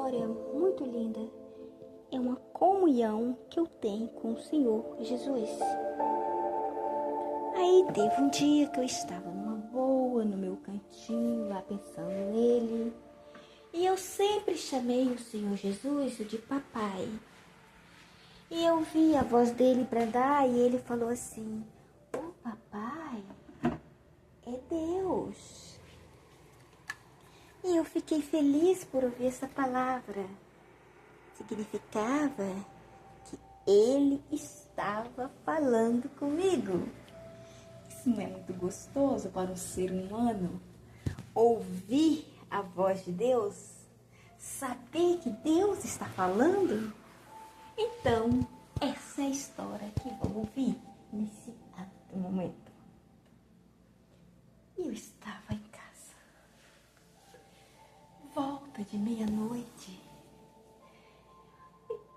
história muito linda. É uma comunhão que eu tenho com o Senhor Jesus. Aí teve um dia que eu estava numa boa, no meu cantinho, lá pensando nele. E eu sempre chamei o Senhor Jesus de papai. E eu vi a voz dele bradar e ele falou assim: "O papai é Deus." E eu fiquei feliz por ouvir essa palavra. Significava que ele estava falando comigo. Isso não é muito gostoso para um ser humano? Ouvir a voz de Deus? Saber que Deus está falando? Então, essa é a história que vamos ouvir nesse exato momento. Eu estava em casa. Volta de meia-noite.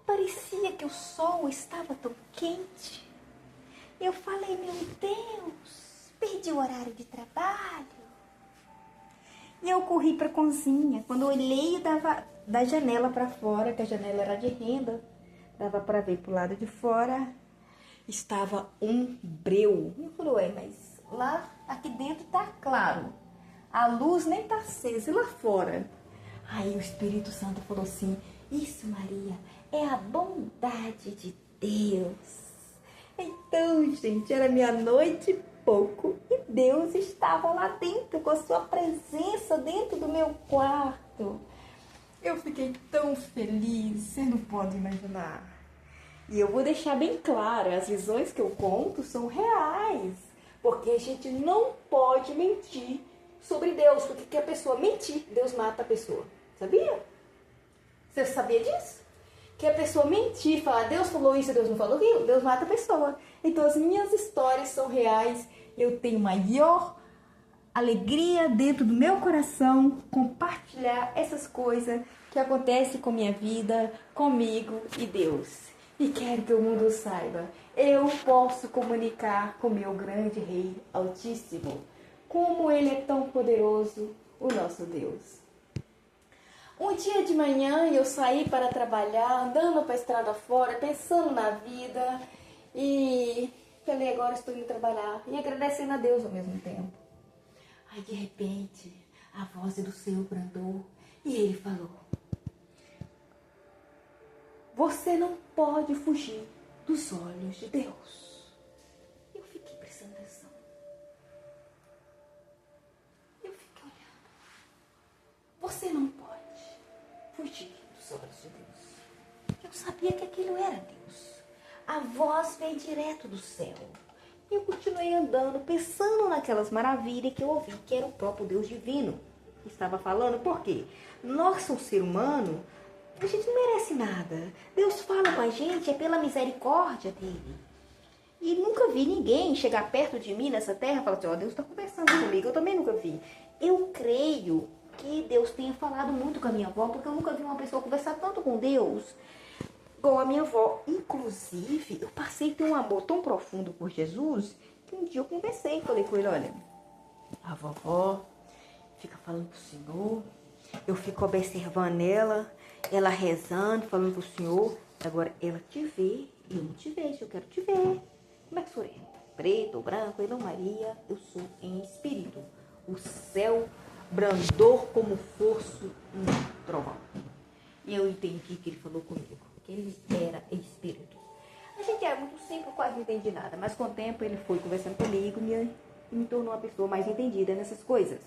Parecia que o sol estava tão quente. Eu falei, meu Deus, perdi o horário de trabalho. E eu corri para a cozinha. Quando eu olhei da janela para fora, que a janela era de renda, dava para ver para o lado de fora, estava um breu. Eu falei, mas lá, aqui dentro tá claro. A luz nem tá acesa, e lá fora? Aí o Espírito Santo falou assim: "Isso, Maria, é a bondade de Deus." Então, gente, era meia-noite e pouco e Deus estava lá dentro com a sua presença dentro do meu quarto. Eu fiquei tão feliz, você não pode imaginar. E eu vou deixar bem claro, as visões que eu conto são reais, porque a gente não pode mentir sobre Deus, porque que a pessoa mentir, Deus mata a pessoa. Sabia? Você sabia disso? Que a pessoa mentir, falar Deus falou isso, Deus não falou aquilo, Deus mata a pessoa. Então as minhas histórias são reais. Eu tenho maior alegria dentro do meu coração compartilhar essas coisas que acontecem com minha vida, comigo e Deus. E quero que o mundo saiba, eu posso comunicar com meu grande Rei Altíssimo. Como Ele é tão poderoso, o nosso Deus. Um dia de manhã eu saí para trabalhar, andando para a estrada fora, pensando na vida e falei, agora estou indo trabalhar e agradecendo a Deus ao mesmo tempo. Aí de repente a voz do Senhor brandou e Ele falou: "Você não pode fugir dos olhos de Deus." Eu fiquei prestando atenção. Eu fiquei olhando. Você não pode fugir dos olhos de Deus. Eu sabia que aquilo era Deus. A voz veio direto do céu. Eu continuei andando, pensando naquelas maravilhas que eu ouvi, que era o próprio Deus divino que estava falando. Por quê? Nós, somos ser humano, a gente não merece nada. Deus fala com a gente, é pela misericórdia dele. E nunca vi ninguém chegar perto de mim nessa terra e falar assim, ó, Deus está conversando comigo. Eu também nunca vi. Eu creio que Deus tenha falado muito com a minha avó, porque eu nunca vi uma pessoa conversar tanto com Deus igual a minha avó. Inclusive, eu passei a ter um amor tão profundo por Jesus, que um dia eu conversei, falei com ele, olha, a vovó fica falando pro Senhor, eu fico observando ela rezando, falando pro Senhor, agora ela te vê, eu não te vejo, eu quero te ver. Como é que sou eu? Preto ou branco? Eu não, Maria, eu sou em espírito. O céu brandou como fosse um trovão. E eu entendi que ele falou comigo, que ele era espírito. A gente era muito simples, quase não entendi nada, mas com o tempo ele foi conversando comigo e me tornou uma pessoa mais entendida nessas coisas.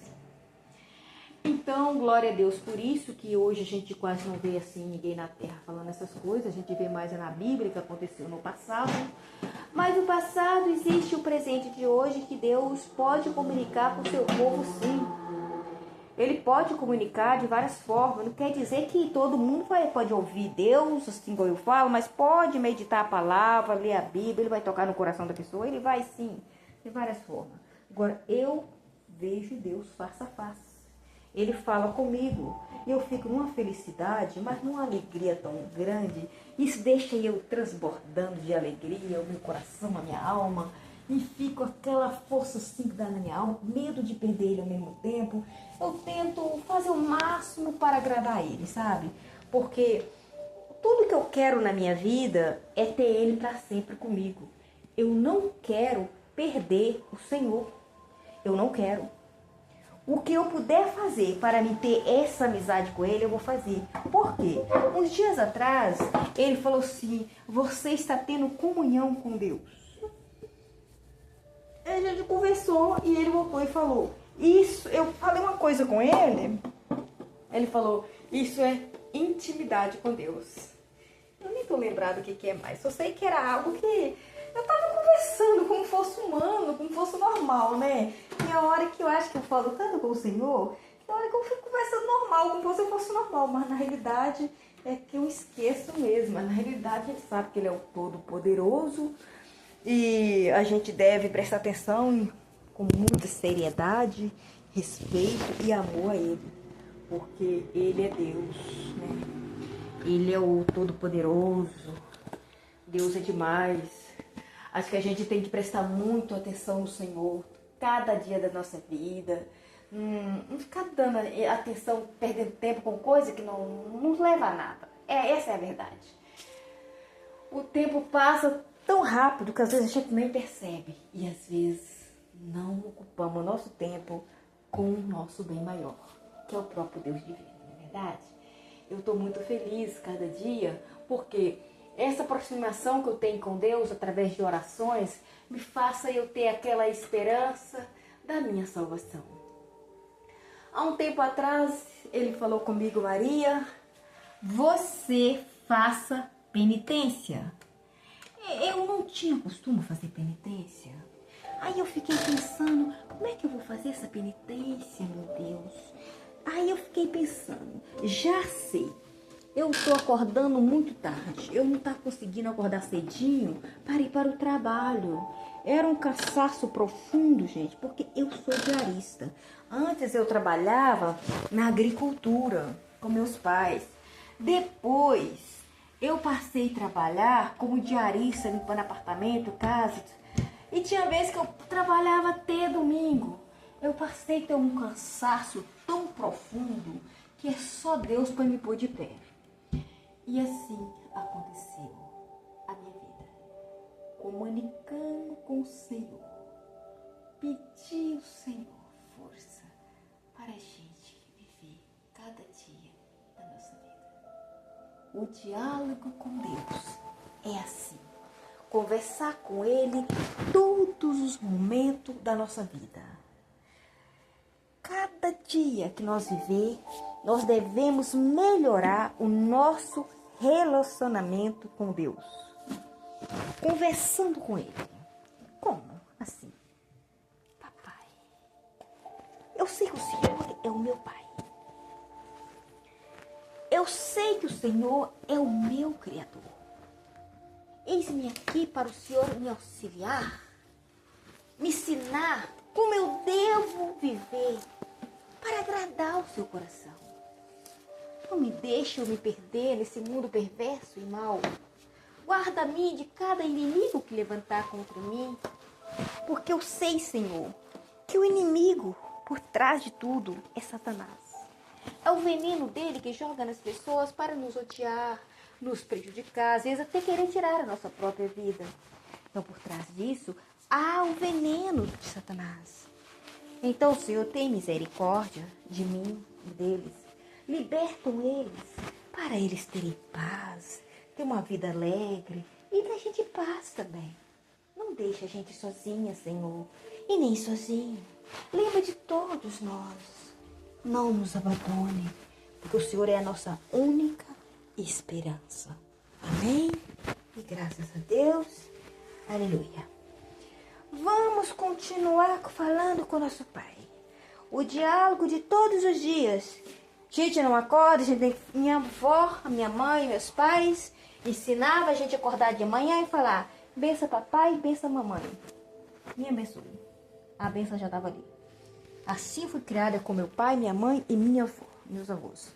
Então, glória a Deus por isso, que hoje a gente quase não vê assim ninguém na terra falando essas coisas, a gente vê mais na Bíblia que aconteceu no passado. Mas no passado existe o presente de hoje que Deus pode comunicar com o seu povo, sim. Ele pode comunicar de várias formas. Não quer dizer que todo mundo pode ouvir Deus, assim como eu falo, mas pode meditar a palavra, ler a Bíblia, ele vai tocar no coração da pessoa, ele vai sim, de várias formas. Agora, eu vejo Deus face a face. Ele fala comigo e eu fico numa felicidade, mas numa alegria tão grande. Isso deixa eu transbordando de alegria, o meu coração, a minha alma. E fico aquela força assim que dá na minha alma, medo de perder ele ao mesmo tempo. Eu tento fazer o máximo para agradar ele, sabe? Porque tudo que eu quero na minha vida é ter Ele para sempre comigo. Eu não quero perder o Senhor. Eu não quero. O que eu puder fazer para me ter essa amizade com Ele, eu vou fazer. Por quê? Uns dias atrás, Ele falou assim, você está tendo comunhão com Deus. A gente conversou e Ele voltou e falou, isso, eu falei uma coisa com Ele, Ele falou, isso é intimidade com Deus. Eu nem tô lembrada o que é mais, só sei que era algo que eu tava conversando como fosse humano, como fosse normal, né? E a hora que eu acho que eu falo tanto com o Senhor, que a hora que eu fico conversando normal, como se eu fosse normal, mas na realidade é que eu esqueço mesmo. Mas na realidade a gente sabe que Ele é o Todo-Poderoso e a gente deve prestar atenção com muita seriedade, respeito e amor a Ele, porque Ele é Deus, né? Ele é o Todo-Poderoso, Deus é demais. Acho que a gente tem que prestar muito atenção no Senhor, cada dia da nossa vida. Não ficar dando atenção, perdendo tempo com coisa que não nos leva a nada. Essa é a verdade. O tempo passa tão rápido que às vezes a gente nem percebe. E às vezes não ocupamos o nosso tempo com o nosso bem maior, que é o próprio Deus divino, não é verdade? Eu estou muito feliz cada dia, porque essa aproximação que eu tenho com Deus através de orações me faça eu ter aquela esperança da minha salvação. Há um tempo atrás, Ele falou comigo, Maria, você faça penitência. Eu não tinha costume fazer penitência. Aí eu fiquei pensando, como é que eu vou fazer essa penitência, meu Deus? Aí eu fiquei pensando, já sei, eu estou acordando muito tarde, eu não estou conseguindo acordar cedinho para ir para o trabalho. Era um cansaço profundo, gente, porque eu sou diarista. Antes eu trabalhava na agricultura com meus pais. Depois eu passei a trabalhar como diarista, limpando apartamento, casa. E tinha vezes que eu trabalhava até domingo. Eu passei a ter um cansaço tão profundo que é só Deus para me pôr de pé. E assim aconteceu a minha vida. Comunicando com o Senhor. Pedi ao Senhor força para a gente viver cada dia da nossa vida. O diálogo com Deus é assim. Conversar com Ele todos os momentos da nossa vida. Cada dia que nós viver, nós devemos melhorar o nosso relacionamento com Deus. Conversando com Ele. Como? Assim. Papai, eu sei que o Senhor é o meu Pai. Eu sei que o Senhor é o meu Criador. Eis-me aqui para o Senhor me auxiliar, me ensinar como eu devo viver para agradar o seu coração. Não me deixe eu me perder nesse mundo perverso e mau. Guarda-me de cada inimigo que levantar contra mim, porque eu sei, Senhor, que o inimigo por trás de tudo é Satanás. É o veneno dele que joga nas pessoas para nos odiar, nos prejudicar, às vezes até querer tirar a nossa própria vida. Então, por trás disso, há o veneno de Satanás. Então, Senhor, tem misericórdia de mim e deles. Libertam eles, para eles terem paz, ter uma vida alegre e da gente paz também. Não deixa a gente sozinha, Senhor, e nem sozinho. Lembra de todos nós. Não nos abandone, porque o Senhor é a nossa única esperança. Amém? E graças a Deus. Aleluia. Vamos continuar falando com nosso Pai. O diálogo de todos os dias. A gente não acorda, a gente tem minha avó, a minha mãe, meus pais ensinava a gente a acordar de manhã e falar: benção papai, benção mamãe. Me abençoe. A benção já estava ali. Assim fui criada com meu pai, minha mãe e minha avó, meus avós.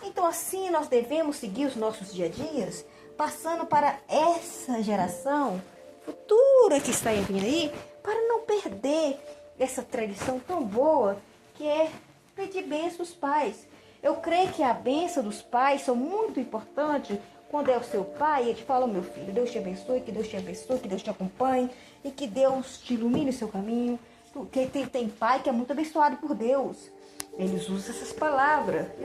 Então assim nós devemos seguir os nossos dia a dias, passando para essa geração futura que está vindo aí, para não perder essa tradição tão boa que é pedir bênção aos pais. Eu creio que a bênção dos pais são muito importantes. Quando é o seu pai, ele te fala, meu filho, Deus te abençoe, que Deus te abençoe, que Deus te acompanhe e que Deus te ilumine o seu caminho. Porque tem pai que é muito abençoado por Deus. Eles usam essas palavras.